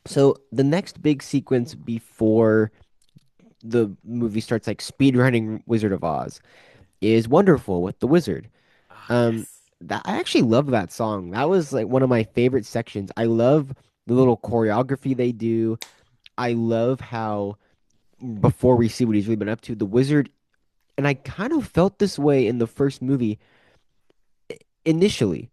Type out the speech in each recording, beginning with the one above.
So the next big sequence before the movie starts like speedrunning Wizard of Oz is Wonderful with the Wizard. Ah, Um, yes. that I actually love that song. That was like one of my favorite sections. I love the little choreography they do. I love how before we see what he's really been up to, the Wizard, and I kind of felt this way in the first movie initially,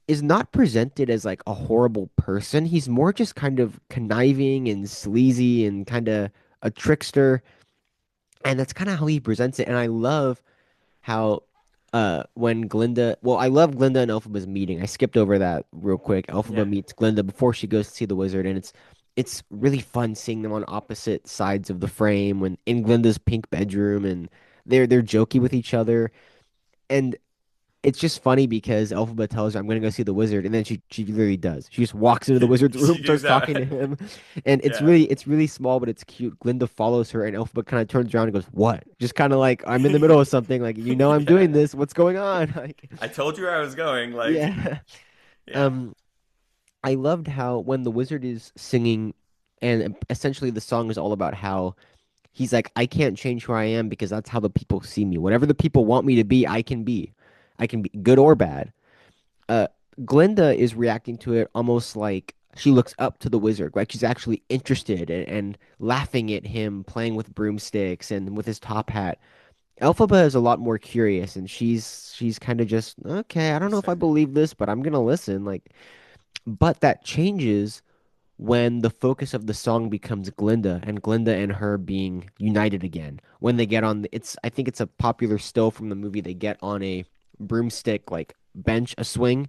is not presented as like a horrible person. He's more just kind of conniving and sleazy and kind of a trickster. And that's kind of how he presents it. And I love how when Glinda, well, I love Glinda and Elphaba's meeting. I skipped over that real quick. Elphaba Yeah. meets Glinda before she goes to see the wizard, and it's really fun seeing them on opposite sides of the frame when in Glinda's pink bedroom, and they're jokey with each other. And it's just funny because Elphaba tells her, "I'm gonna go see the wizard," and then she literally does. She just walks into the wizard's room, She do starts talking to that. him, and Yeah. it's really small, but it's cute. Glinda follows her, and Elphaba kind of turns around and goes, "What?" Just kind of like, "I'm in the middle of something. Like, you know, I'm doing Yeah. this. What's going on?" Like, I told you where I was going. Like, yeah. yeah. Um, I loved how when the wizard is singing, and essentially the song is all about how he's like, "I can't change who I am because that's how the people see me. Whatever the people want me to be, I can be. I can be good or bad." uh Glinda is reacting to it almost like she looks up to the wizard, like she's actually interested and laughing at him playing with broomsticks and with his top hat. Elphaba is a lot more curious and she's kind of just, okay, I don't know if I Concerned. believe this, but I'm gonna listen. Like, but that changes when the focus of the song becomes Glinda and Glinda and her being united again. When they get on it's I think it's a popular still from the movie. They get on a broomstick like bench, a swing,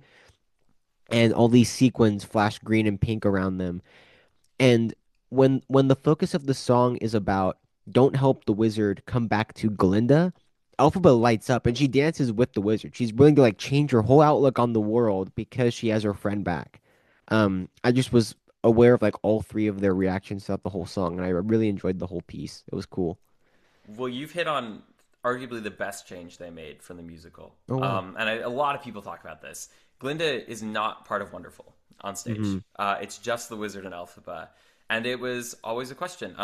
and all these sequins flash green and pink around them. And when the focus of the song is about don't help the wizard come back to Glinda, Elphaba lights up and she dances with the wizard. She's willing to like change her whole outlook on the world because she has her friend back. I just was aware of like all three of their reactions throughout the whole song, and I really enjoyed the whole piece. It was cool. Well, you've hit on arguably the best change they made from the musical. Oh wow. A lot of people talk about this. Glinda is not part of Wonderful on Hmm. stage. It's just the Wizard and Elphaba. And it was always a question.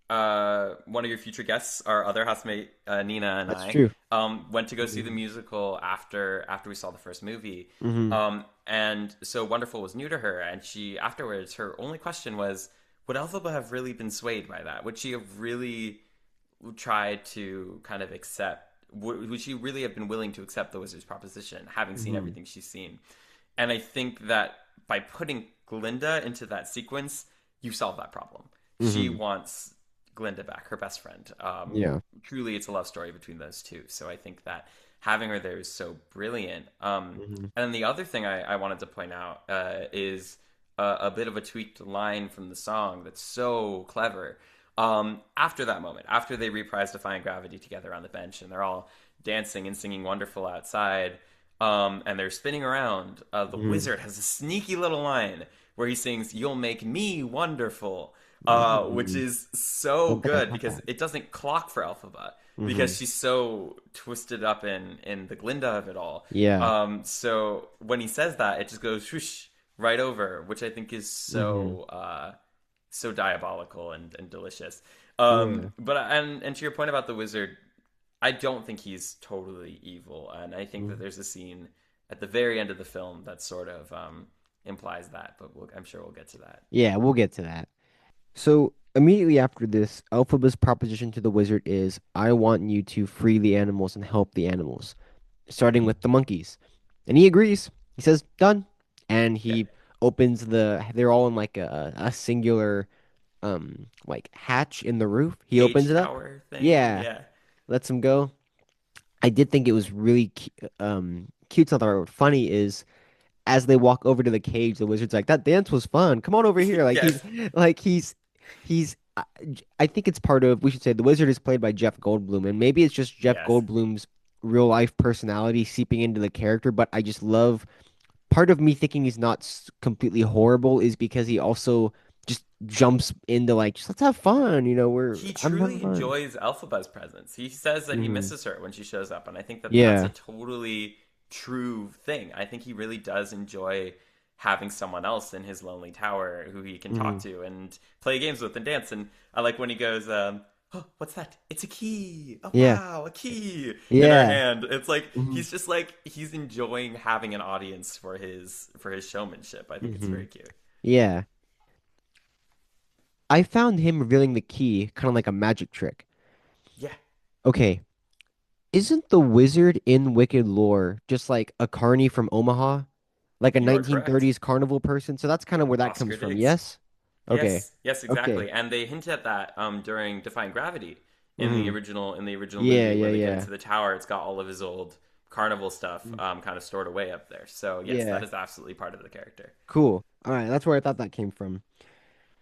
One of your future guests, our other housemate Nina and That's I, true. went to go see the Hmm. musical after we saw the first movie. Hmm. And so Wonderful was new to her, and she afterwards her only question was, would Elphaba have really been swayed by that? Would she have really tried to kind of accept? Would she really have been willing to accept the wizard's proposition, having seen Hmm. everything she's seen? And I think that by putting Glinda into that sequence, you solve that problem. She Hmm. wants Glinda back, her best friend. Yeah. Truly, it's a love story between those two. So I think that having her there is so brilliant. Hmm. And then the other thing I wanted to point out is a bit of a tweaked line from the song that's so clever. After that moment, after they reprise Defying Gravity together on the bench and they're all dancing and singing Wonderful outside, and they're spinning around, the Hmm. wizard has a sneaky little line where he sings, "You'll make me wonderful," which Mm. is so Don't think I good caught because that. it doesn't clock for Elphaba because Hmm. she's so twisted up in the Glinda of it all. Yeah. So when he says that, it just goes whoosh right over, which I think is Hmm. so diabolical and delicious. Yeah. But and to your point about the wizard, I don't think he's totally evil, and I think that Mhm. there's a scene at the very end of the film that sort of implies that. But I'm sure we'll get to that. Yeah, we'll get to that. So immediately after this, Elphaba's proposition to the wizard is, I want you to free the animals and help the animals, starting with the monkeys. And he agrees. He says, done. And Yeah, he opens they're all in like a singular like hatch in the roof. He opens cage it up. tower thing. Yeah, Yeah, lets him go. I did think it was really cute's not the right word. Funny is as they walk over to the cage, the wizard's like, "That dance was fun. Come on over here." yes, Like he's. I think it's part of. We should say the wizard is played by Jeff Goldblum, and maybe it's just Jeff yes. Goldblum's real life personality seeping into the character. But I just love. Part of me thinking he's not completely horrible is because he also just jumps into like, just let's have fun. You know, He I'm having truly fun. enjoys Elphaba's presence. He says that he Hmm. misses her when she shows up, and I think that that's a Yeah. totally true thing. I think he really does enjoy having someone else in his lonely tower who he can talk Hmm. to and play games with and dance. And I like when he goes, "Oh, what's that? It's a key. Oh Yeah. wow, a key in her Yeah. hand." It's like Hmm. he's just like he's enjoying having an audience for his showmanship. I think it's Hmm. very cute. Yeah. I found him revealing the key kind of like a magic trick. Yeah, Okay, isn't the wizard in Wicked lore just like a carny from Omaha? Like a you are correct. 1930s carnival person? So that's kind of where that comes Oscar from, Diggs. yes? Okay. Yes, yes, Okay. exactly. And they hint at that during Defying Gravity Hmm. in the original Yeah, movie yeah, when they get yeah. into the tower. It's got all of his old carnival stuff Mm. kind of stored away up there. So yes, that Yeah. is absolutely part of the character. Cool. All right, that's where I thought that came from.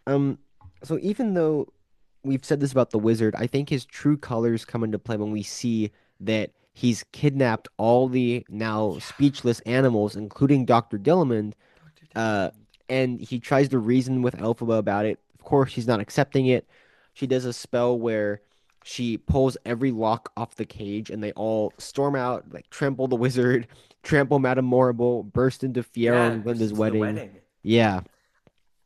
Um, so even though we've said this about the wizard, I think his true colors come into play when we see that he's kidnapped all the now Yeah, speechless animals, including Dr. Dillamond, Dr. uh, Diamond. and he tries to reason with Elphaba about it. Of course, she's not accepting it. She does a spell where she pulls every lock off the cage, and they all storm out, like trample the wizard, trample Madame Morrible, burst into Fiyero Yeah, and burst Glinda's into the wedding. wedding. Yeah,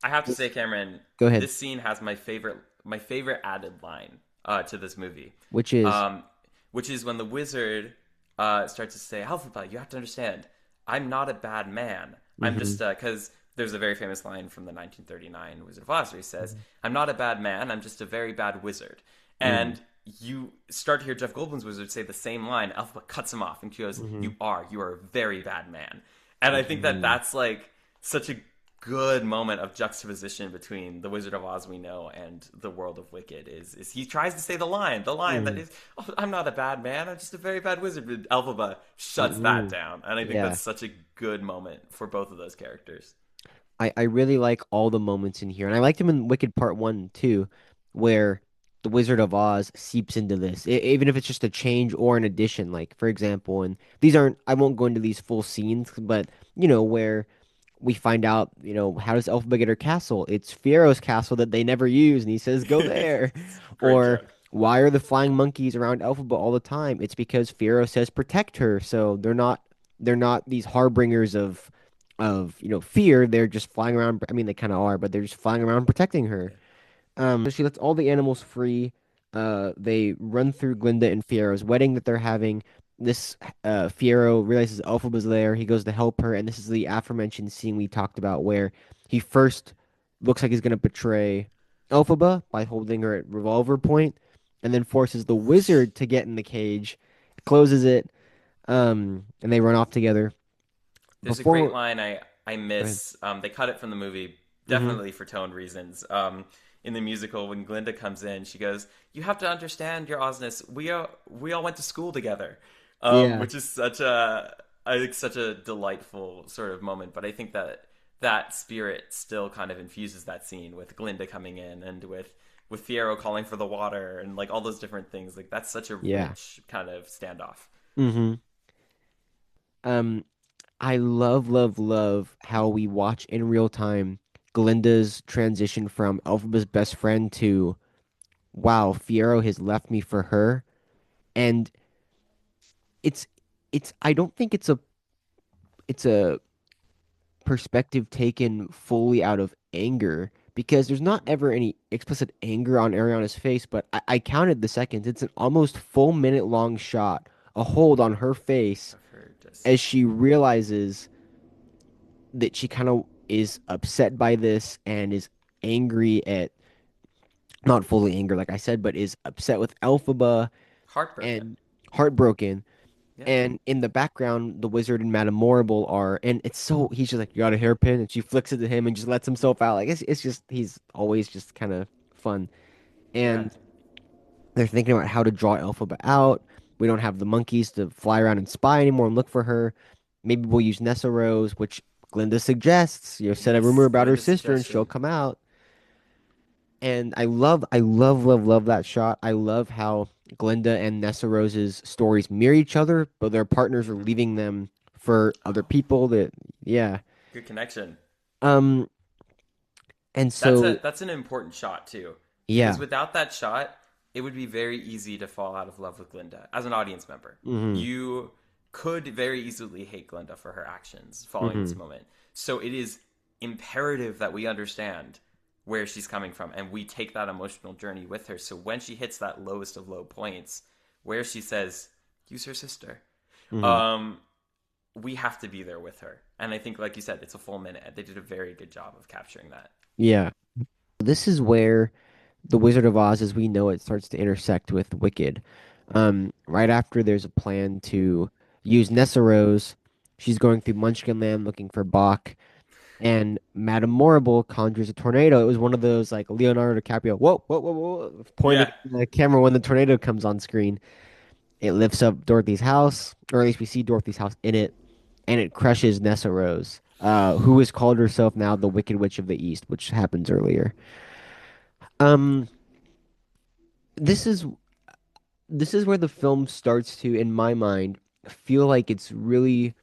I have to say, this. Cameron, Go ahead. this scene has my favorite added line to this movie, Which is. um, which is when the wizard starts to say, "Alphaba, you have to understand, I'm not a bad man. I'm Hmm. just because there's a very famous line from the 1939 Wizard of Oz where he says, "I'm not a bad man. I'm just a very bad wizard." Hmm. And you start to hear Jeff Goldblum's wizard say the same line. Alphaba cuts him off and she goes, Hmm. You are a very bad man." And I think that Hmm. that's like such a good moment of juxtaposition between the Wizard of Oz we know and the world of Wicked is he tries to say the line that Hmm. is, "Oh, I'm not a bad man, I'm just a very bad wizard." But Elphaba shuts that Hmm. down, and I think Yeah. that's such a good moment for both of those characters. I really like all the moments in here. And I liked him in Wicked Part 1 too, where the Wizard of Oz seeps into this. Even if it's just a change or an addition, like for example, and these aren't I won't go into these full scenes, but where we find out, how does Elphaba get her castle? It's Fiero's castle that they never use, and he says, "Go there." Great Or joke. why are the flying monkeys around Elphaba all the time? It's because Fiero says protect her, so they're not these harbingers of fear. They're just flying around. I mean, they kind of are, but they're just flying around protecting her. Yeah. So she lets all the animals free. They run through Glinda and Fiero's wedding that they're having. This Fiero realizes Elphaba's there. He goes to help her, and this is the aforementioned scene we talked about where he first looks like he's gonna betray Elphaba by holding her at revolver point, and then forces the wizard to get in the cage, closes it, and they run off together. There's a great Before, line I go ahead. miss. They cut it from the movie, Hmm. definitely for tone reasons. In the musical, when Glinda comes in, she goes, "You have to understand, Your Osness. We all went to school together," Yeah. which is such a I think such a delightful sort of moment. But I think that that spirit still kind of infuses that scene with Glinda coming in and with Fiero calling for the water and like all those different things. Like that's such a Yeah. rich kind of standoff. Hmm. Um, I love, love, love how we watch in real time Glinda's transition from Elphaba's best friend to, wow, Fiero has left me for her. And it's I don't think it's a perspective taken fully out of anger because there's not Mm-hmm. ever any explicit anger on Ariana's face, but I counted the seconds. It's an almost full minute long shot, a hold on her face Of her just as she realizes that she kind of is upset by this and is angry at not fully angry, like I said, but is upset with Elphaba heartbroken. and heartbroken. Yeah. And in the background, the wizard and Madame Morrible are, and it's so he's just like, "You got a hairpin," and she flicks it to him and just lets himself out. Like it's just he's always just kind of fun. Yeah. And they're thinking about how to draw Elphaba out. We don't have the monkeys to fly around and spy anymore and look for her. Maybe we'll use Nessa Rose, which Glinda suggests. Said a rumor Yes, about her Glinda's sister and she'll suggestion. come out. And I love, love, love that shot. I love how Glinda and Nessa Rose's stories mirror each other, but their partners are Hmm. leaving them for other Oh, people that, yeah. good connection. Um, and so, That's an important shot too, because yeah. without that shot, it would be very easy to fall out of love with Glinda as an audience member. Hmm. You could very easily hate Glinda for her actions following this Hmm. moment. So it is imperative that we understand where she's coming from and we take that emotional journey with her. So when she hits that lowest of low points, where she says, "Use her sister," Hmm. um, we have to be there with her. And I think, like you said, it's a full minute. They did a very good job of capturing that. Yeah. This is where the Wizard of Oz, as we know it, starts to intersect with Wicked. Right after there's a plan to use Nessa Rose, she's going through Munchkinland looking for Bach, and Madame Morrible conjures a tornado. It was one of those like Leonardo DiCaprio, whoa, whoa, whoa, whoa, pointing Yeah. at the camera when the tornado comes on screen. It lifts up Dorothy's house, or at least we see Dorothy's house in it, and it crushes Nessa Rose, who has called herself now the Wicked Witch of the East, which happens earlier. Um, this is this is where the film starts to, in my mind, feel like it's really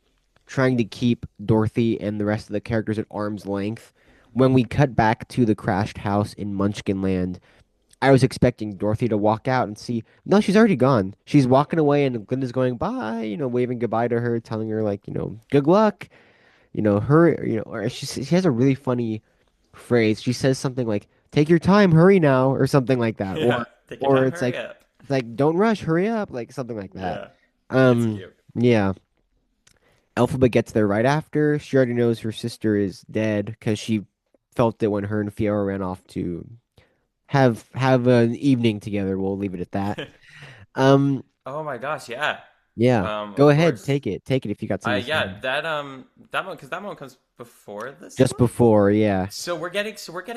trying to keep Dorothy and the rest of the characters at arm's length. When we cut back to the crashed house in Munchkinland, I was expecting Dorothy to walk out and see, no, she's already gone. She's walking away and Glinda's going bye, waving goodbye to her, telling her like, good luck, her, or she has a really funny phrase. She says something like, "Take your time, hurry now," or something like that. Yeah. Take your Or time, it's hurry like up. don't rush, hurry up, like something like that. Yeah. It's Um, cute. yeah. Elphaba gets there right after. She already knows her sister is dead because she felt it when her and Fiora ran off to have an evening together. We'll leave it at that. Um, Oh my gosh, yeah. yeah. Go Of ahead, course. take it if you got something to say. Yeah, that one because that one comes before this Just one. before, yeah. So we're getting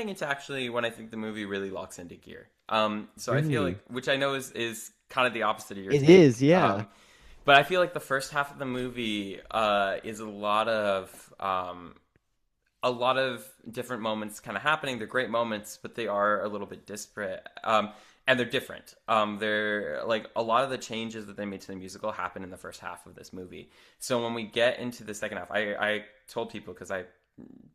into actually when I think the movie really locks into gear. So I feel like, Really? which I know is kind of the opposite of your It is, take. yeah. But I feel like the first half of the movie is a lot of different moments kind of happening. They're great moments, but they are a little bit disparate. And they're different. They're like a lot of the changes that they made to the musical happen in the first half of this movie. So when we get into the second half, I told people because I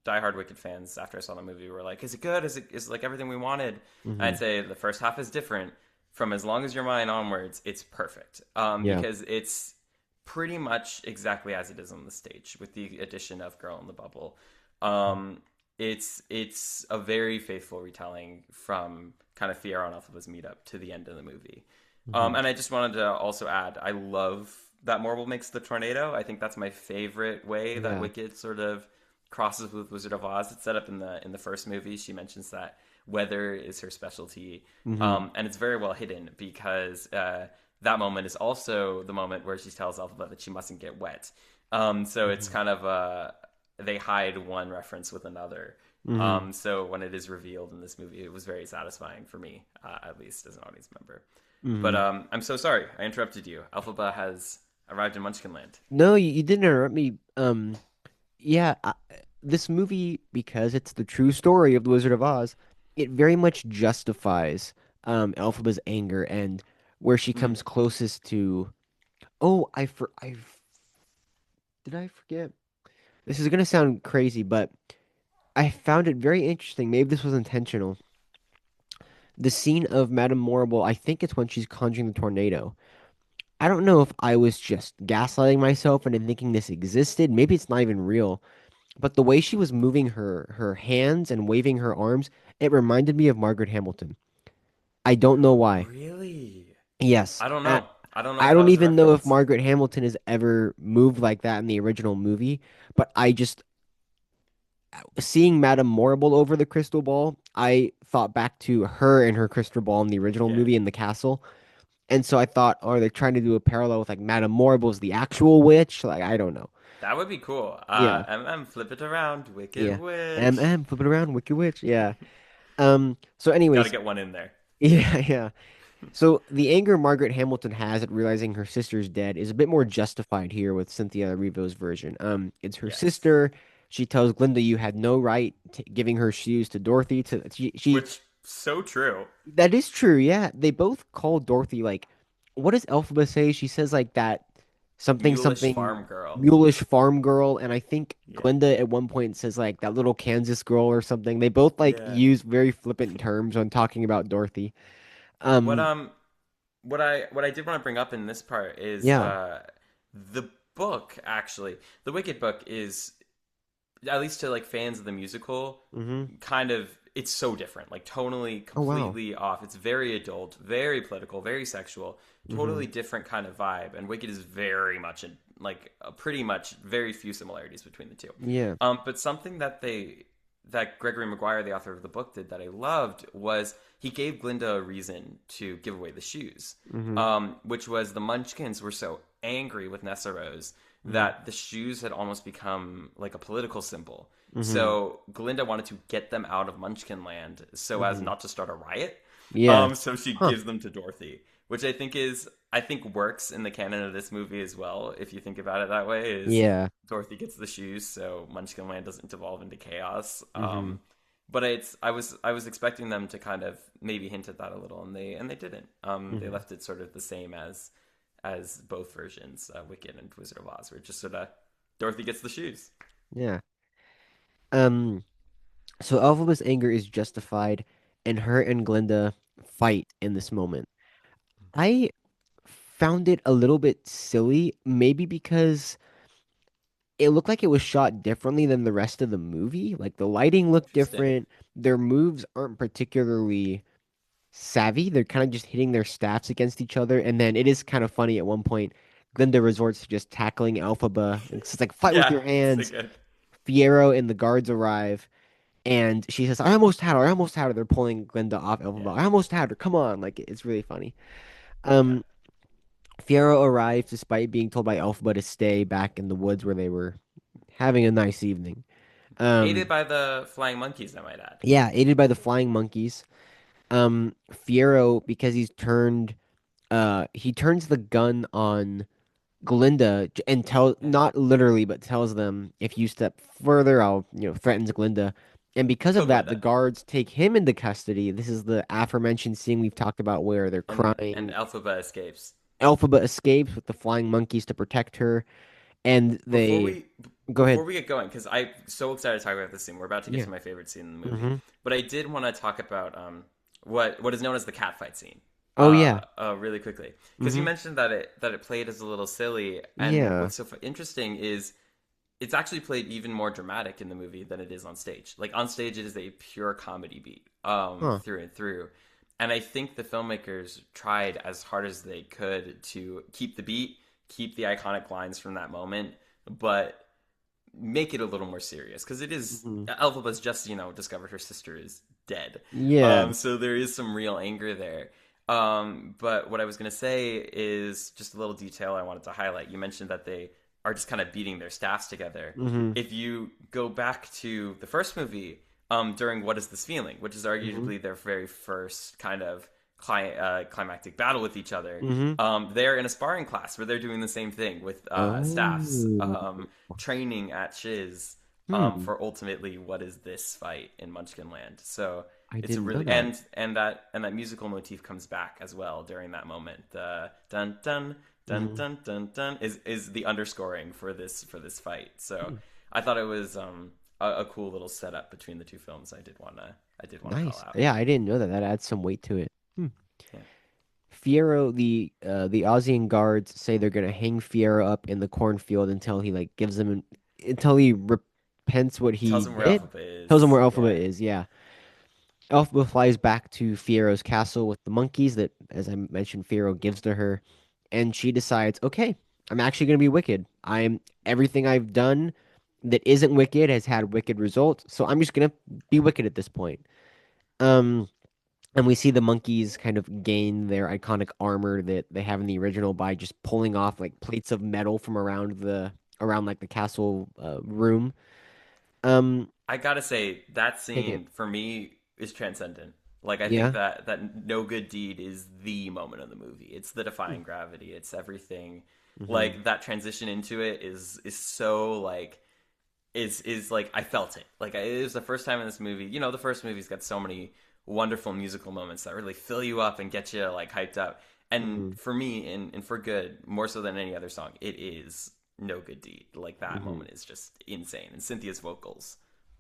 diehard Wicked fans after I saw the movie were like, "Is it good? Is it like everything we wanted?" Hmm. I'd say the first half is different. From As Long as You're Mine onwards, it's perfect Yeah. because it's pretty much exactly as it is on the stage, with the addition of Girl in the Bubble. Um, it's a very faithful retelling from kind of Fiona and Elphaba's meetup to the end of the movie. Hmm. And I just wanted to also add, I love that Marvel makes the tornado. I think that's my favorite way that Yeah. Wicked sort of crosses with Wizard of Oz. It's set up in the first movie. She mentions that weather is her specialty, Hmm. and it's very well hidden because that moment is also the moment where she tells Elphaba that she mustn't get wet. So it's Hmm. kind of they hide one reference with another. Hmm. So when it is revealed in this movie, it was very satisfying for me, at least as an audience member. But Hmm. I'm so sorry I interrupted you. Elphaba has arrived in Munchkinland. No, you didn't interrupt me. Yeah, this movie, because it's the true story of the Wizard of Oz, it very much justifies Elphaba's anger and where she Mm. comes closest to. Oh, did I forget? This is gonna sound crazy, but I found it very interesting. Maybe this was intentional. The scene of Madame Morrible, I think it's when she's conjuring the tornado. I don't know if I was just gaslighting myself and thinking this existed. Maybe it's not even real. But the way she was moving her hands and waving her arms, it reminded me of Margaret Hamilton. I don't know why. Really? Yes. I don't know. I don't know I if that don't was a even know if reference. Margaret Hamilton has ever moved like that in the original movie, but I just seeing Madame Morrible over the crystal ball, I thought back to her and her crystal ball in the original Yeah, movie in the castle. And so I thought, are they trying to do a parallel with like Madame Morrible's the actual witch? Like, I don't know. that would be cool. Yeah. Flip it around, Wicked Yeah. Witch. Flip it around, Wicked Witch. Yeah. So Got to anyways, get one in there. yeah, yeah. So the anger Margaret Hamilton has at realizing her sister's dead is a bit more justified here with Cynthia Erivo's version. It's her Yes, sister. She tells Glinda you had no right to giving her shoes to Dorothy. She which so true. That is true. Yeah, they both call Dorothy like, what does Elphaba say? She says like that something Mulish something farm girl. mulish farm girl, and I think Yeah, Glinda at one point says like that little Kansas girl or something. They both like yeah. use very flippant terms when talking about Dorothy. What Um, um what I did want to bring up in this part is yeah. the book, actually, the Wicked book is, at least to like fans of the musical, Mm-hmm. kind of, it's so different, like tonally Oh wow. completely off. It's very adult, very political, very sexual, Mm-hmm. totally different kind of vibe. And Wicked is very much like pretty much very few similarities between the two. Yeah. But something that Gregory Maguire, the author of the book, did that I loved was he gave Glinda a reason to give away the shoes, Mm-hmm. which was the Munchkins were so angry with Nessa Rose Mm-hmm. that the shoes had almost become like a political symbol. Mm-hmm. So Glinda wanted to get them out of Munchkin land so as Mm-hmm. not to start a riot. Yeah. So she Huh. gives them to Dorothy, which I think works in the canon of this movie as well. If you think about it that way, is Yeah. Dorothy gets the shoes so Munchkin land doesn't devolve into chaos. Mm-hmm. But I was expecting them to kind of maybe hint at that a little, and they didn't. They Mm-hmm. left it sort of the same as both versions, Wicked and Wizard of Oz, where just sort of Dorothy gets the shoes. Yeah. Um. So Elphaba's anger is justified, and her and Glinda fight in this moment. I found it a little bit silly, maybe because it looked like it was shot differently than the rest of the movie. Like the lighting looked Interesting. different. Their moves aren't particularly savvy. They're kind of just hitting their staffs against each other. And then it is kind of funny at one point, Glinda resorts to just tackling Elphaba. It's like, fight with Yeah, your it's so hands. good. Fiero and the guards arrive. And she says, I almost had her. I almost had her. They're pulling Glinda off Yeah, Elphaba. I almost had her. Come on. Like, it's really funny. yeah. Um, Fiero arrives despite being told by Elphaba to stay back in the woods where they were having a nice evening. Aided Um, by the flying monkeys, I might add. yeah, aided by the flying monkeys. Fiero, because he turns the gun on Glinda and Yeah, not literally, but tells them, if you step further, I'll, threatens Glinda. And because kill of that, the Glinda, guards take him into custody. This is the aforementioned scene we've talked about where they're and crying. Elphaba escapes. Elphaba escapes with the flying monkeys to protect her, and Before they we go before ahead. we get going, because I'm so excited to talk about this scene. We're about to get Yeah. to my favorite scene in the movie, Hmm. but I did want to talk about what is known as the cat fight scene. Oh yeah. Really quickly, because you Hmm. mentioned that it played as a little silly, and Yeah. what's so interesting is it's actually played even more dramatic in the movie than it is on stage. Like on stage, it is a pure comedy beat, Huh. through and through. And I think the filmmakers tried as hard as they could to keep the beat, keep the iconic lines from that moment, but make it a little more serious because it is Hmm. Elphaba's just discovered her sister is dead. Yeah. So there is some real anger there. But what I was gonna say is just a little detail I wanted to highlight. You mentioned that they are just kind of beating their staffs together. Hmm. If you go back to the first movie, during What Is This Feeling, which is Hmm. arguably their very first kind of climactic battle with each other, Hmm. they're in a sparring class where they're doing the same thing with staffs, Oh. training at Shiz, Hmm. for ultimately What Is This fight in Munchkin Land. So I it's a didn't know really that. and that musical motif comes back as well during that moment. The dun dun dun Hmm. dun dun dun is the underscoring for this fight. So Hmm. I thought it was a cool little setup between the two films. I did wanna call Nice. out. Yeah, I didn't know that. That adds some weight to it. Hmm. Yeah. Fiero, the Aussian guards say they're gonna hang Fiero up in the cornfield until he like gives them until he repents what he Tells him where did. Alphabet Tells him is. where Elphaba Yeah. is. Yeah. Elphaba flies back to Fiero's castle with the monkeys that, as I mentioned, Fiero gives to her, and she decides, okay, I'm actually gonna be wicked. I'm everything I've done that isn't wicked has had wicked results, so I'm just gonna be wicked at this point. Um, and we see the monkeys kind of gain their iconic armor that they have in the original by just pulling off like plates of metal from around like the castle room. Um, I gotta say that Take it. scene for me is transcendent. Like I think Yeah. that no good deed is the moment of the movie. It's the defying gravity. It's everything. Mm-hmm. Like that transition into it is so like is like I felt it. Like it was the first time in this movie. The first movie's got so many wonderful musical moments that really fill you up and get you like hyped up. And Mm-hmm. for me, and for good, more so than any other song, it is no good deed. Like that Mm-hmm. moment is just insane. And Cynthia's vocals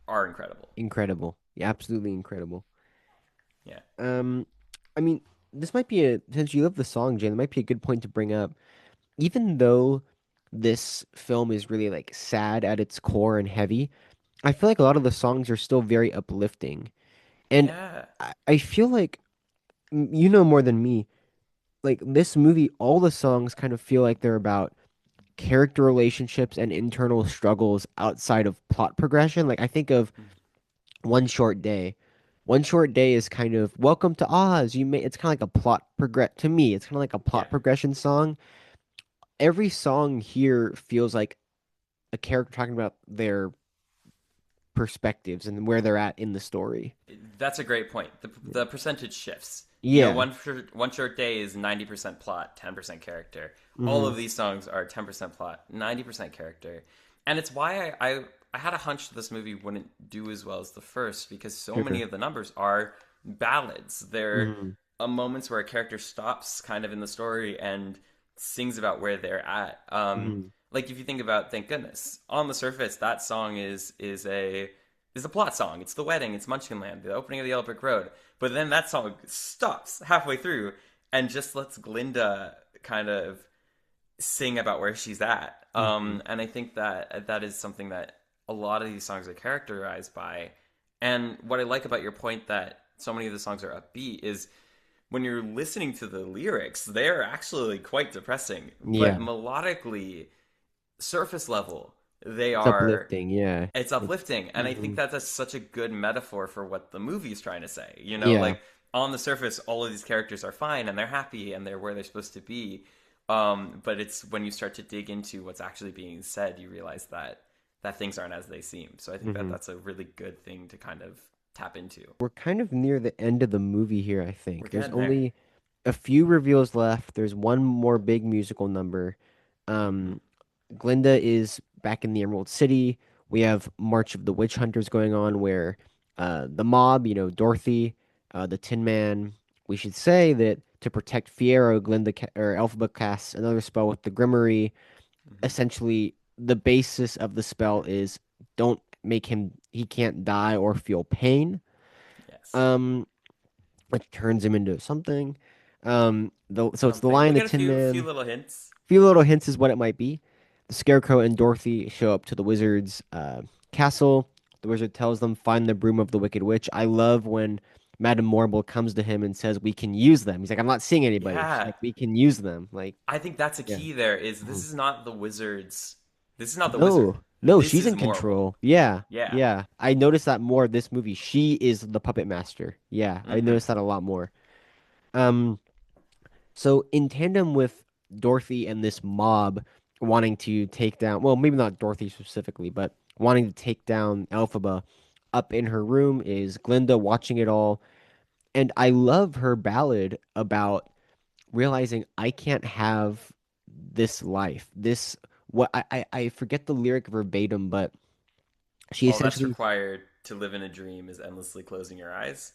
are incredible. Incredible. Yeah, absolutely incredible. Yeah. Um, I mean, this might be since you love the song, Jane, it might be a good point to bring up. Even though this film is really like sad at its core and heavy, I feel like a lot of the songs are still very uplifting. And Yeah. I feel like you know more than me. Like this movie, all the songs kind of feel like they're about character relationships and internal struggles outside of plot progression. Like I think of One Short Day. One Short Day is kind of Welcome to Oz. You may it's kind of like a plot progress to me. It's kind of like a Yeah. plot progression song. Every song here feels like a character talking about their perspectives and where they're at in the story. That's a great point. The percentage shifts. You know, Yeah. one short day is 90% plot, 10% character. All Hmm. of these songs are 10% plot, 90% character. And it's why I had a hunch that this movie wouldn't do as well as the first because so many Sure. of the numbers are ballads. They're Hmm. moments where a character stops kind of in the story and sings about where they're at. Hmm. Like if you think about Thank Goodness, on the surface, that song is a plot song. It's the wedding. It's Munchkinland, the opening of the Yellow Brick Road. But then that song stops halfway through and just lets Glinda kind of sing about where she's at. Hmm. And I think that that is something that a lot of these songs are characterized by. And what I like about your point that so many of the songs are upbeat is when you're listening to the lyrics, they're actually quite depressing. But Yeah. melodically, surface level, they It's are uplifting. Yeah. it's It's uplifting, and I think hmm. that that's such a good metaphor for what the movie's trying to say. You know, Yeah. like on the surface all of these characters are fine and they're happy and they're where they're supposed to be, but it's when you start to dig into what's actually being said you realize that things aren't as they seem. So I think that Hmm. that's a really good thing to kind of tap into. We're kind of near the end of the movie here, I We're think. There's getting there. only a few reveals left. There's one more big musical number. Hmm. Um, Glinda is back in the Emerald City. We have March of the Witch Hunters going on where the mob, Dorothy, the Tin Man, we should say that to protect Fiero, or Elphaba casts another spell with the Grimoire. Hmm. Essentially, the basis of the spell is don't make him, he can't die or feel pain. Yes. Um, which turns him into something. So it's the Something. We Lion, the get a Tin few Man. little hints. Few little hints is what it might be. The Scarecrow and Dorothy show up to the wizard's castle. The wizard tells them, find the broom of the Wicked Witch. I love when Madame Morrible comes to him and says, we can use them. He's like, I'm not seeing anybody. She's Yeah. like, we can use them. Like, I think that's a yeah. key there is Mhm. this is not the wizard's this is not the wizard. No, no, This she's is in Morrible. control. Yeah, Yeah. yeah. I noticed that more of this movie. She is the puppet master. Yeah, I Hmm. noticed that a lot more. Um, So in tandem with Dorothy and this mob wanting to take down, well, maybe not Dorothy specifically, but wanting to take down Elphaba, up in her room is Glinda watching it all. And I love her ballad about realizing I can't have this life. I forget the lyric verbatim, but she All that's essentially required to live in a dream is endlessly closing your eyes.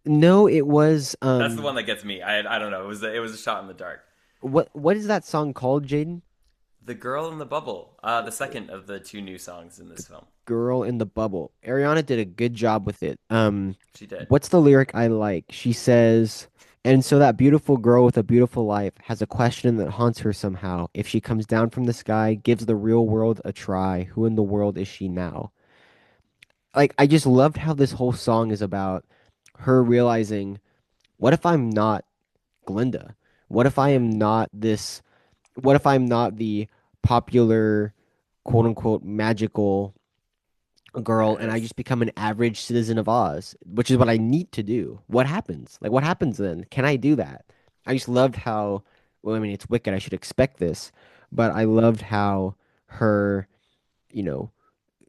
no, it was That's the one that gets me. I don't know. It was a shot in the dark. what is that song called, Jaden? The Girl in the Bubble, the second of the two new songs in this film. Girl in the Bubble. Ariana did a good job with it. She did. What's the lyric I like? She says, and so that beautiful girl with a beautiful life has a question that haunts her somehow. If she comes down from the sky, gives the real world a try, who in the world is she now? Like, I just loved how this whole song is about her realizing, what if I'm not Glinda? What if I Yeah. am not this? What if I'm not the popular, quote unquote, magical girl and I Yes. just become an average citizen of Oz, which is what I need to do. What happens? Like, what happens then? Can I do that? I just loved how, well, I mean, it's Wicked. I should expect this, but I loved how her, you know,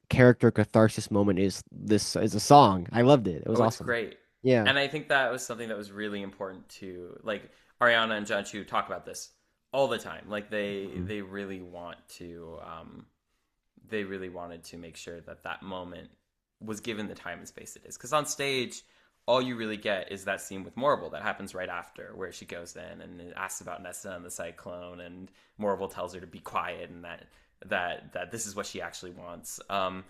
character catharsis moment is a song. I loved it. It was Oh, it's awesome. great. Yeah. And I think that was something that was really important to like Ariana and John Chu talk about this all the time. Like Mhm. they really want to they really wanted to make sure that that moment was given the time and space it is. Because on stage, all you really get is that scene with Morrible that happens right after, where she goes in and asks about Nessa and the cyclone, and Morrible tells her to be quiet and that this is what she actually wants. And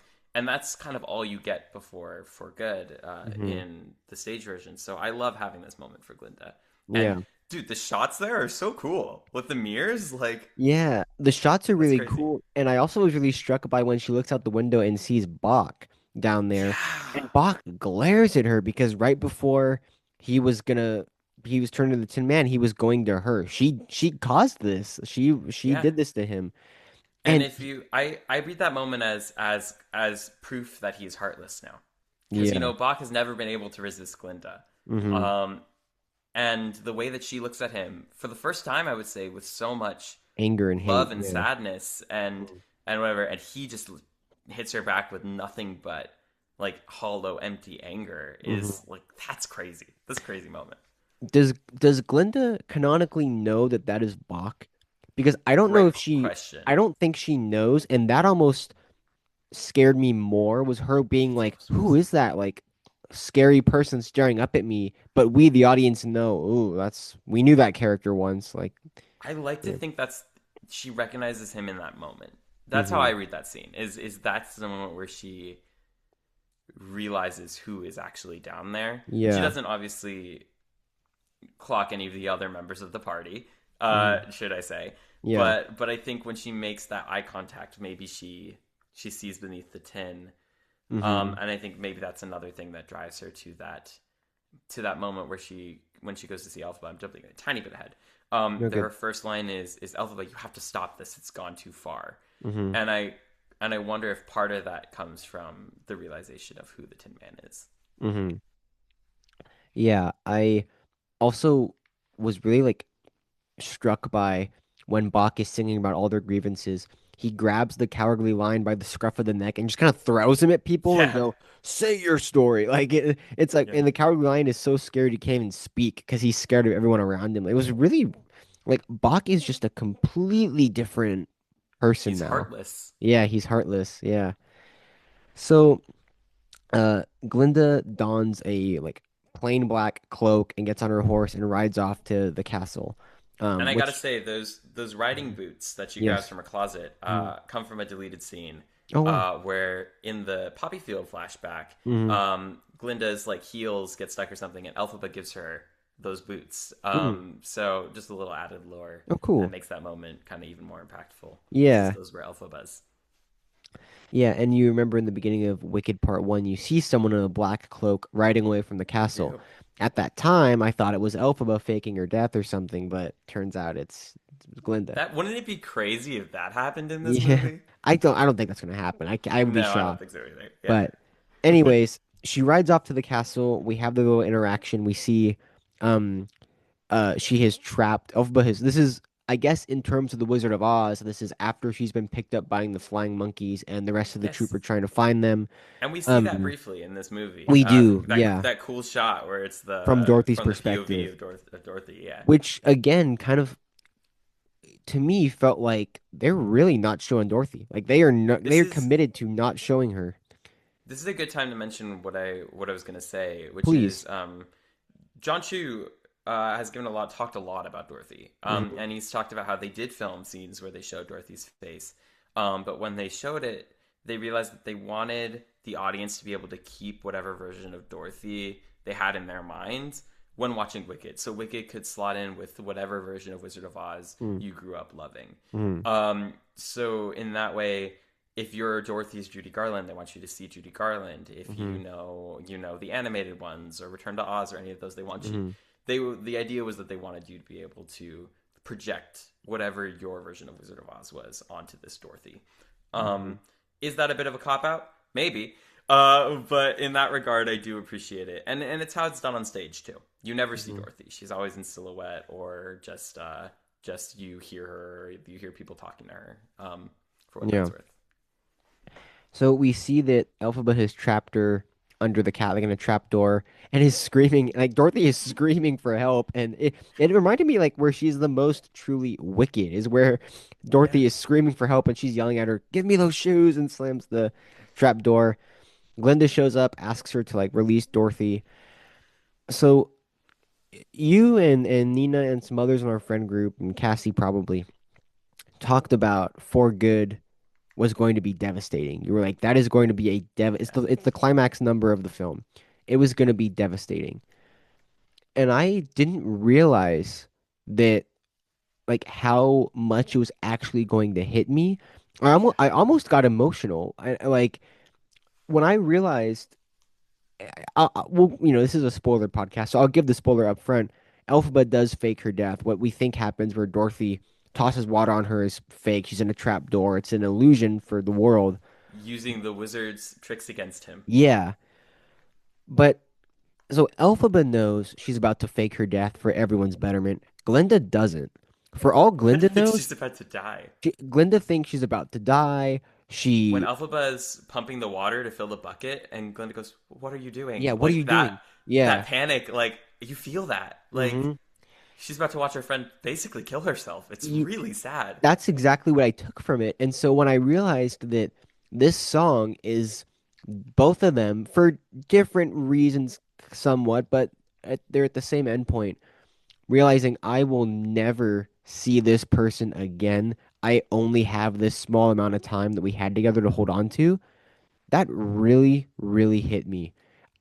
that's kind of all you get before For Good Mhm. in the stage version. So I love having this moment for Glinda. And Yeah. Dude, the shots there are so cool with the mirrors. Like, Yeah, the shots are that's really crazy. cool. And I also was really struck by when she looks out the window and sees Bach down there. Yeah. And Bach glares at her because right before he was gonna he was turning to the Tin Man, he was going to her. She caused this. She Yeah. did this to him. And And if you, I read that moment as proof that he's heartless now, because yeah. Bach has never been able to resist Glinda, Hmm. um, and the way that she looks at him for the first time, I would say, with so much Anger and hate. love and Yeah. sadness and whatever, and he just hits her back with nothing but like hollow, empty anger. Hmm. Is like that's crazy. That's a crazy moment. Does Glinda canonically know that that is Bach? Because I don't know Great if she I question. don't think she knows, and that almost scared me more was her being like, "Who is that like scary person staring up at me?" But we, the audience, know. Ooh, that's we knew that character once. Like, I like to yeah. think that's she recognizes him in that moment. That's how Hmm. I read that scene. Is that's the moment where she realizes who is actually down there, and she Yeah. doesn't obviously clock any of the other members of the party, Hmm. should I say? Yeah. But I think when she makes that eye contact, maybe she sees beneath the tin, Hmm. and I think maybe that's another thing that drives her to that moment where she when she goes to see Alphaba. I'm jumping a tiny bit ahead. No good. Her first line is Alphaba, you have to stop this. It's gone too far, Hmm. and I wonder if part of that comes from the realization of who the Tin Man is. Hmm. Yeah. I also was really like struck by when Bach is singing about all their grievances. He grabs the cowardly lion by the scruff of the neck and just kind of throws him at people and Yeah, go, "Say your story." Like it's like, yeah. and the cowardly lion is so scared he can't even speak because he's scared of everyone around him. It was really like Bach is just a completely different person He's now. heartless. Yeah, he's heartless. Yeah. So Glinda dons a like plain black cloak and gets on her horse and rides off to the castle. And I gotta Which say, those riding boots that she grabs yes. from her closet Mhm. come from a deleted scene, Oh wow. where in the poppy field flashback, Hmm. Glinda's like heels get stuck or something, and Elphaba gives her those boots. Mm. So just a little added lore Oh that cool. makes that moment kind of even more impactful because Yeah. those were Elphaba's. Yeah, and you remember in the beginning of Wicked Part 1, you see someone in a black cloak riding away from the You castle. do. At that time, I thought it was Elphaba faking her death or something, but turns out it's Glinda. That wouldn't it be crazy if that happened in this Yeah. movie? I don't think that's gonna happen. I would be No, I don't shocked. think so either. Yeah. But anyways, she rides off to the castle. We have the little interaction. We see um she has trapped Elphaba has this is I guess in terms of the Wizard of Oz, this is after she's been picked up by the flying monkeys and the rest of the troop Yes. are trying to find them. And we see that Um briefly in this movie. we do, That yeah, that cool shot where it's from the Dorothy's from the POV perspective, of Dorothy. Yeah, which again kind of to me felt like they're really not showing Dorothy. Like they this are is committed to not showing her. this is a good time to mention what I was gonna say, which Please. is John Chu has given talked a lot about Dorothy, Hmm. and he's talked about how they did film scenes where they showed Dorothy's face, but when they showed it, they realized that they wanted the audience to be able to keep whatever version of Dorothy they had in their minds when watching Wicked, so Wicked could slot in with whatever version of Wizard of Oz you grew up loving. Hmm. So in that way, if you're Dorothy's Judy Garland, they want you to see Judy Garland. If Hmm. you know the animated ones or Return to Oz or any of those, they want you. Hmm. The idea was that they wanted you to be able to project whatever your version of Wizard of Oz was onto this Dorothy. Hmm. Um, is that a bit of a cop out? Maybe. But in that regard, I do appreciate it, and it's how it's done on stage too. You never see Hmm. Dorothy; she's always in silhouette, or just you hear her, you hear people talking to her. For what Yeah. that's worth. So we see that Elphaba has trapped her under the cat, like in a trap door, and is screaming. Like Dorothy is screaming for help, and it reminded me like where she's the most truly wicked is where Yeah. Dorothy is screaming for help, and she's yelling at her, "Give me those shoes!" and slams the trap door. Glinda shows up, asks her to like release Dorothy. So you and Nina and some others in our friend group and Cassie probably talked about For Good was going to be devastating. You were like, that is going to be a Yeah. it's the climax number of the film. It was going to be devastating. And I didn't realize. that like how much it was actually going to hit me. Yeah. I almost got emotional. Like when I realized, well, this is a spoiler podcast, so I'll give the spoiler up front. Elphaba does fake her death. What we think happens, where Dorothy tosses water on her, is fake. She's in a trap door. It's an illusion for the world. Using the wizard's tricks against him. Yeah, but so Elphaba knows she's about to fake her death for everyone's betterment. Glinda doesn't. For all Glinda Glinda thinks knows, she's about to die. Glinda thinks she's about to die. When She, Elphaba is pumping the water to fill the bucket, and Glinda goes, "What are you yeah, doing?" what are you Like doing? that Yeah. panic, like you feel that, like hmm she's about to watch her friend basically kill herself. It's really sad. That's exactly what I took from it. And so when I realized that this song is both of them for different reasons, somewhat, but they're at the same endpoint, realizing I will never see this person again. I only have this small amount of time that we had together to hold on to. That really, really hit me.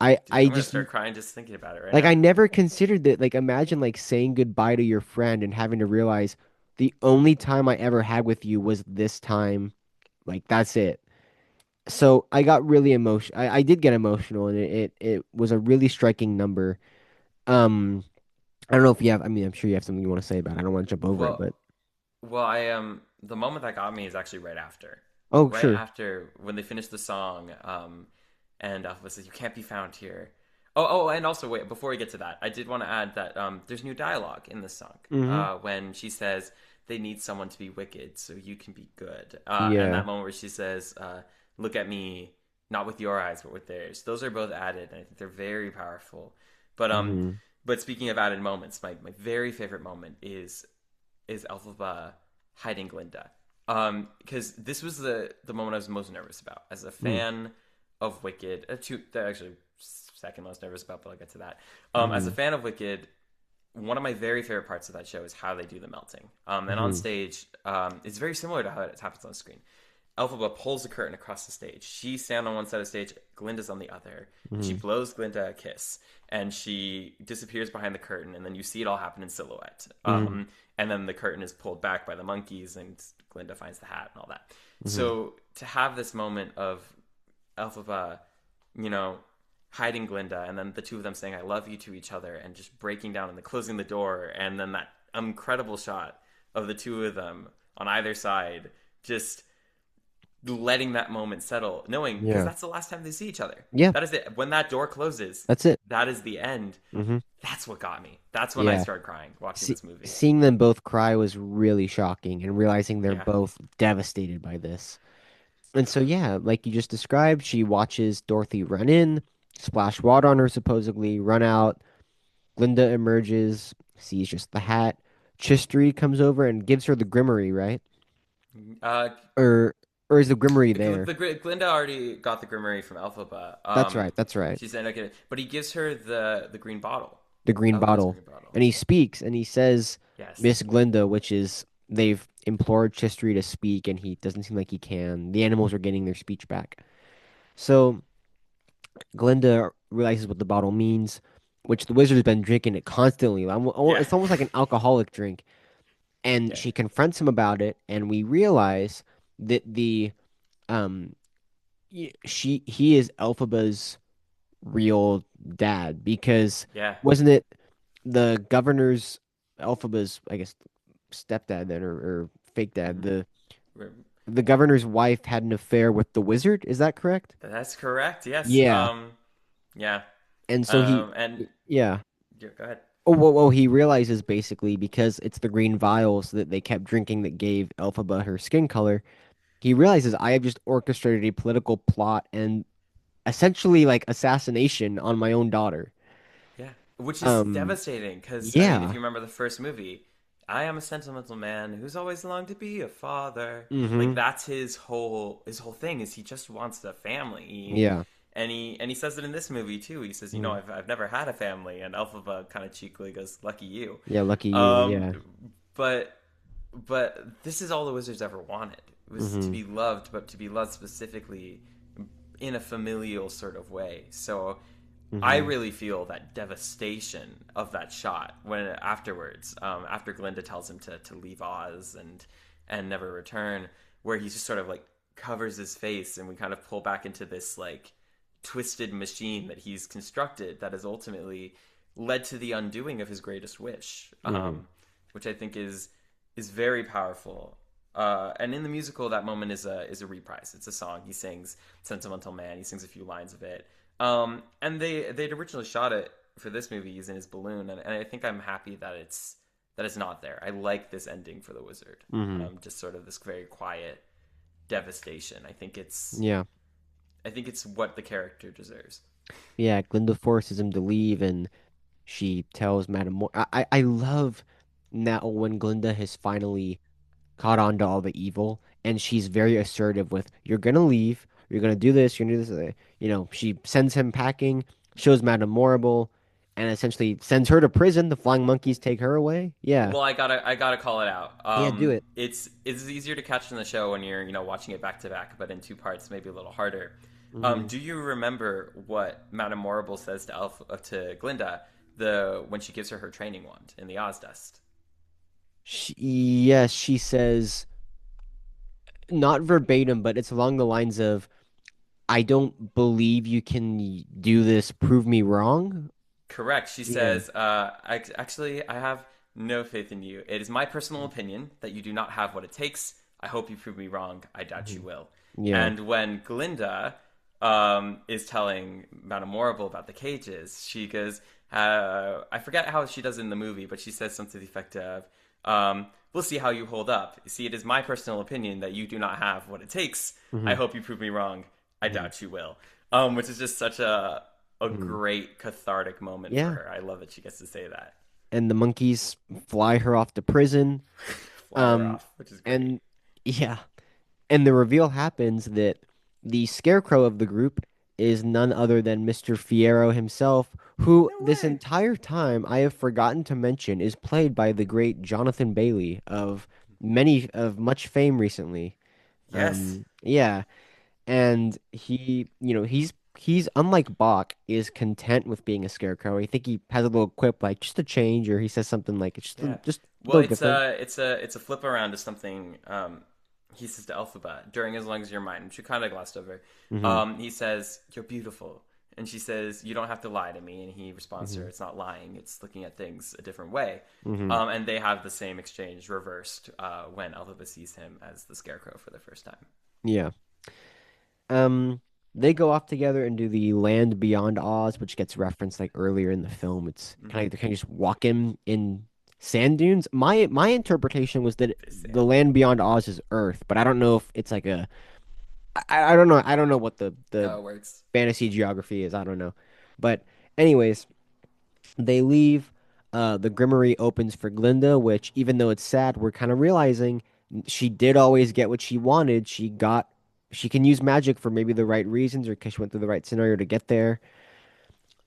Dude, I I'm gonna just start crying just thinking about it right like I now. never considered that. Like imagine like saying goodbye to your friend and having to realize the only time I ever had with you was this time. Like that's it. So I got really emotional. I did get emotional, and it was a really striking number. Um, I don't know if you have. I mean, I'm sure you have something you want to say about it. I don't want to jump over it, Well, but I the moment that got me is actually oh, right sure. after when they finish the song. And Alpha says, "You can't be found here." And also wait, before we get to that, I did want to add that there's new dialogue in this song. hmm When she says they need someone to be wicked so you can be good, and Yeah. that moment where she says, "Look at me, not with your eyes but with theirs." Those are both added, and I think they're very powerful. But hmm speaking of added moments, my very favorite moment is Elphaba hiding Glinda. Because this was the moment I was most nervous about as a fan of Wicked. Actually second most nervous about, but I'll get to that. As a hmm fan of Wicked, one of my very favorite parts of that show is how they do the melting. And on hmm stage, it's very similar to how it happens on screen. Elphaba pulls the curtain across the stage. She's standing on one side of the stage, Glinda's on the other, and she hmm blows Glinda a kiss, and she disappears behind the curtain, and then you see it all happen in silhouette. hmm And then the curtain is pulled back by the monkeys, and Glinda finds the hat and all that. hmm So to have this moment of Elphaba, you know, hiding Glinda, and then the two of them saying "I love you" to each other, and just breaking down and then closing the door, and then that incredible shot of the two of them on either side, just letting that moment settle, knowing because Yeah. that's the last time they see each other. Yeah. That is it. When that door closes, That's it. that is the end. hmm That's what got me. That's when I Yeah. started crying watching this movie. Seeing them both cry was really shocking, and realizing they're Yeah. both devastated by this. And so, yeah, like you just described, she watches Dorothy run in, splash water on her, supposedly, run out. Glinda emerges, sees just the hat. Chistry comes over and gives her the Grimory, right? Uh, Or, or is the Grimory there? Glinda already got the Grimory from Alphaba. That's right. That's right. She said okay, but he gives her the green bottle, The green Alphaba's bottle. green bottle. And he speaks and he says, Yes. Miss Glinda, which is they've implored Chistry to speak, and he doesn't seem like he can. The animals are getting their speech back. So Glinda realizes what the bottle means, which the wizard has been drinking it constantly. Yeah. It's almost like an alcoholic drink. And Yeah. she confronts him about it, and we realize that the um he is Elphaba's real dad, because Yeah. wasn't it the governor's Elphaba's, I guess, stepdad then, or fake dad? Mm-hmm. The governor's wife had an affair with the wizard. Is that correct? That's correct. Yes. Yeah. Yeah. And so And yeah. yeah, go ahead. He realizes basically because it's the green vials that they kept drinking that gave Elphaba her skin color. He realizes I have just orchestrated a political plot and essentially like assassination on my own daughter. Yeah, which is Um, devastating because I mean, if yeah. you remember the first movie, I am a sentimental man who's always longed to be a father. Like hmm that's his whole thing is he just wants a family. Yeah. And he says it in this movie too. He says, Mhm. I've never had a family, and Elphaba kind of cheekily goes, "Lucky you." Yeah, lucky you. Um, Yeah. but this is all the wizards ever wanted was to hmm be loved, but to be loved specifically in a familial sort of way. So I Hmm. really feel that devastation of that shot when afterwards, after Glinda tells him to leave Oz and never return, where he just sort of like covers his face, and we kind of pull back into this like twisted machine that he's constructed that has ultimately led to the undoing of his greatest wish, Hmm. which I think is very powerful. And in the musical, that moment is a reprise. It's a song he sings, "Sentimental Man." He sings a few lines of it, and they'd originally shot it for this movie using his balloon, and I think I'm happy that it's not there. I like this ending for the wizard, Hmm. just sort of this very quiet devastation. Yeah. I think it's what the character deserves. Yeah, Glinda forces him to leave, and she tells Madame Mor I love now when Glinda has finally caught on to all the evil, and she's very assertive with, "You're gonna leave, you're gonna do this, you're gonna do this." She sends him packing, shows Madame Morrible, and essentially sends her to prison. The flying monkeys take her away. Yeah. Well, I gotta call it out. Yeah, do it. It's easier to catch in the show when you're watching it back to back, but in two parts maybe a little harder. Hmm. Do you remember what Madame Morrible says to Glinda when she gives her training wand in the Oz dust? Yes, she says, not verbatim, but it's along the lines of, "I don't believe you can do this. Prove me wrong." Correct. She Yeah. says, actually, I have no faith in you. It is my personal opinion that you do not have what it takes. I hope you prove me wrong. I doubt you Mhm. will." Yeah. And when Glinda is telling Madame Morrible about the cages, she goes, I forget how she does it in the movie, but she says something to the effect of, we'll see how you hold up. See, it is my personal opinion that you do not have what it takes. I Hmm. hope you prove me wrong. I Hmm. doubt you will. Which is just such a Hmm. great cathartic moment for Yeah. her. I love that she gets to say that. And the monkeys fly her off to prison. Fly her Um, off, which is great. and yeah, and the reveal happens that the scarecrow of the group is none other than Mr. Fierro himself, who No this way. entire time I have forgotten to mention is played by the great Jonathan Bailey of much fame recently. Yes, Yeah, and he's unlike Bach, is content with being a scarecrow. I think he has a little quip like, "Just a change," or he says something like, "It's yeah. just a Well, little it's different." a flip around to something he says to Elphaba during "As Long as You're Mine," which we kind of glossed over. Hmm. He says, "You're beautiful," and she says, "You don't have to lie to me." And he responds to her, Hmm. "It's not lying; it's looking at things a different way." Hmm. And they have the same exchange reversed when Elphaba sees him as the Scarecrow for the first time. Yeah. Um, they go off together and do the Land Beyond Oz, which gets referenced like earlier in the film. It's kind Mm-hmm. of they're kind of just walking in sand dunes. My interpretation was that This the sand Land dune. Beyond Oz is Earth, but I don't know if it's like a I don't know. I don't know what the How it works. fantasy geography is. I don't know. But anyways, they leave. The Grimmery opens for Glinda, which, even though it's sad, we're kind of realizing she did always get what she wanted. She can use magic for maybe the right reasons, or because she went through the right scenario to get there.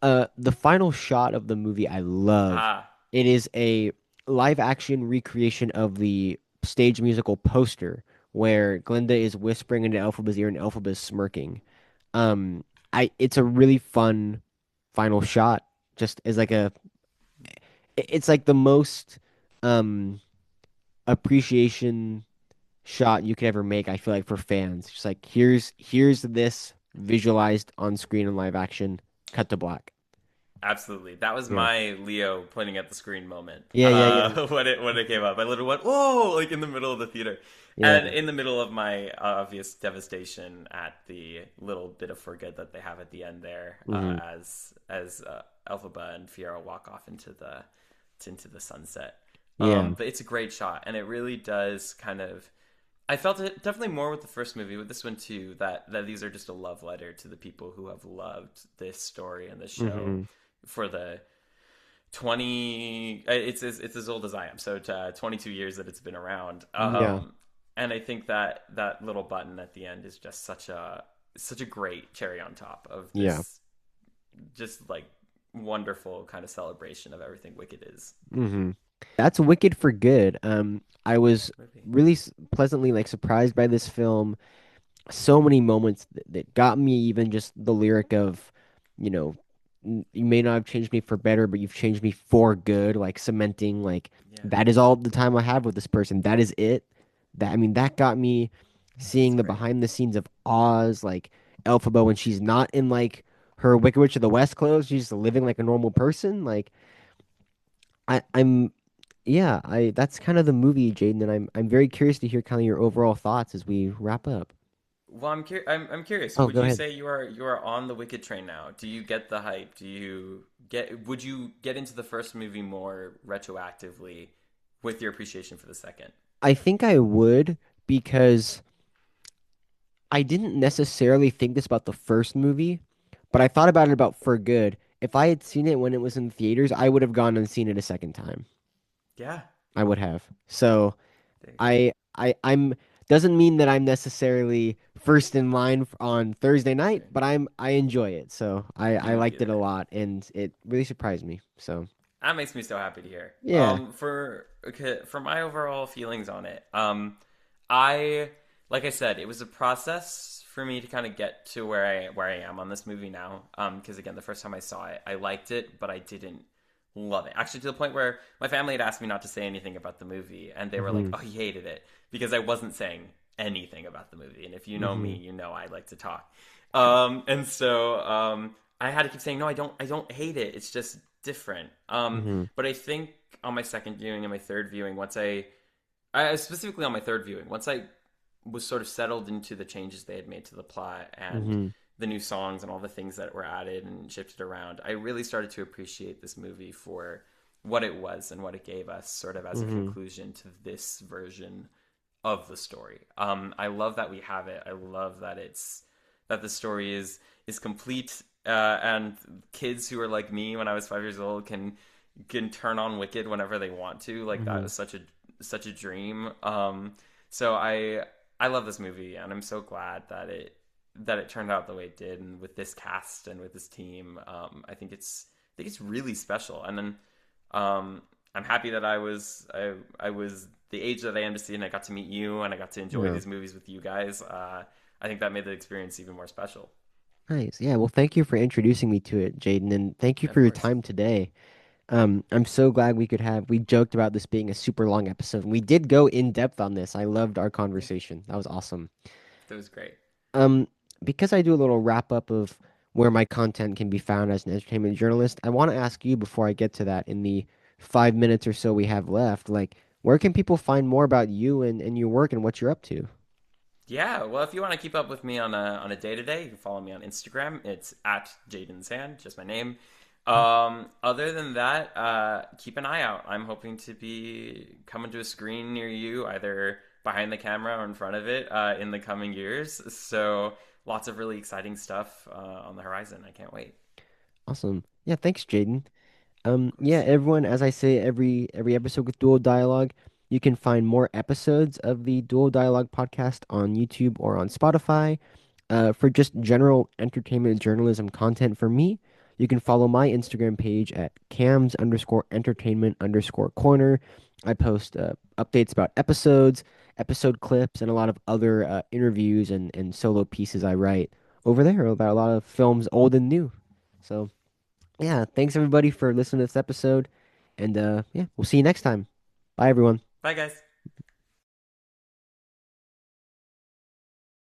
The final shot of the movie I love. Ah, It is a live action recreation of the stage musical Poster, where Glinda is whispering into Elphaba's ear and Elphaba is smirking. Um, it's a really fun final shot, just as like it's like the most um appreciation shot you could ever make, I feel like, for fans. Just like, here's this visualized on screen in live action, cut to black. absolutely. That was Yeah. my Leo pointing at the screen moment. Yeah, yeah, yeah. When it came up, I literally went, "Whoa!" Like in the middle of the theater, and Yeah. in the middle of my obvious devastation at the little bit of for good that they have at the end there, Hmm. as Elphaba and Fiora walk off into the sunset. Yeah. But it's a great shot, and it really does kind of. I felt it definitely more with the first movie, with this one too. That these are just a love letter to the people who have loved this story and this show Hmm. for the 20. It's as old as I am, so 22 years that it's been around. Yeah. And I think that that little button at the end is just such a great cherry on top of Yeah. this, just like wonderful kind of celebration of everything Wicked is. Hmm. That's Wicked for good. I was Movie. really pleasantly like surprised by this film. So many moments that got me, even just the lyric of, you know, You may not have changed me for better, but you've changed me for good, like cementing, like Yeah, that is all the time I have with this person. That is it. That I mean, that got me that's seeing the great. behind the scenes of Oz, like Elphaba when she's not in like her Wicked Witch of the West clothes, she's just living like a normal person. Like I'm yeah, I that's kind of the movie, Jaden, and I'm very curious to hear kind of your overall thoughts as we wrap up. Well, I'm curious. Oh, Would go you ahead. say you are on the Wicked train now? Do you get the hype? Do you get Would you get into the first movie more retroactively with your appreciation for the second? I think I would because I didn't necessarily think this about the first movie, but I thought about it about For Good. If I had seen it when it was in theaters, I would have gone and seen it a second time. Yeah, I would have. So there you go. I'm doesn't mean that I'm necessarily first in line on Thursday night, Sure. but I enjoy it. So You I would be liked it a there. lot and it really surprised me. So That makes me so happy to hear. yeah. For my overall feelings on it, I like I said, it was a process for me to kind of get to where I am on this movie now. Because again, the first time I saw it, I liked it, but I didn't love it. Actually, to the point where my family had asked me not to say anything about the movie, and they were like, Hmm. "Oh, he hated it," because I wasn't saying anything about the movie. And if you know me, Hmm. you know I like to talk. And so I had to keep saying, "No, I don't hate it. It's just different." Hmm. But I think on my second viewing and my third viewing, I specifically on my third viewing, once I was sort of settled into the changes they had made to the plot and Hmm. the new songs and all the things that were added and shifted around, I really started to appreciate this movie for what it was and what it gave us, sort of as a Hmm. conclusion to this version of the story. I love that we have it. I love that the story is complete, and kids who are like me when I was 5 years old can turn on Wicked whenever they want to. Like that Hmm. was such a dream. So I love this movie, and I'm so glad that it turned out the way it did, and with this cast and with this team, I think it's really special. And then I'm happy that I was the age that I am to see, and I got to meet you, and I got to enjoy Yeah. these movies with you guys. I think that made the experience even more special. Nice. Yeah. Well, thank you for introducing me to it, Jaden, and thank you Yeah, for of your course. time today. I'm so glad we joked about this being a super long episode. We did go in depth on this. I loved our Yeah, conversation. That was awesome. that was great. Um, because I do a little wrap up of where my content can be found as an entertainment journalist, I want to ask you before I get to that in the 5 minutes or so we have left, like, where can people find more about you and your work and what you're up to? Yeah, well, if you want to keep up with me on a day to day, you can follow me on Instagram. It's at Jadon Sand, just my name. Other than that, keep an eye out. I'm hoping to be coming to a screen near you, either behind the camera or in front of it, in the coming years. So lots of really exciting stuff on the horizon. I can't wait. Awesome. Yeah, thanks, Jaden. Of Yeah, course. everyone, as I say every episode with Dual Dialogue, you can find more episodes of the Dual Dialogue podcast on YouTube or on Spotify. For just general entertainment journalism content for me, you can follow my Instagram page at cams underscore entertainment underscore corner. I post updates about episodes, episode clips, and a lot of other interviews and solo pieces I write over there about a lot of films old and new. So yeah, thanks everybody for listening to this episode. And yeah, we'll see you next time. Bye everyone. Bye, guys.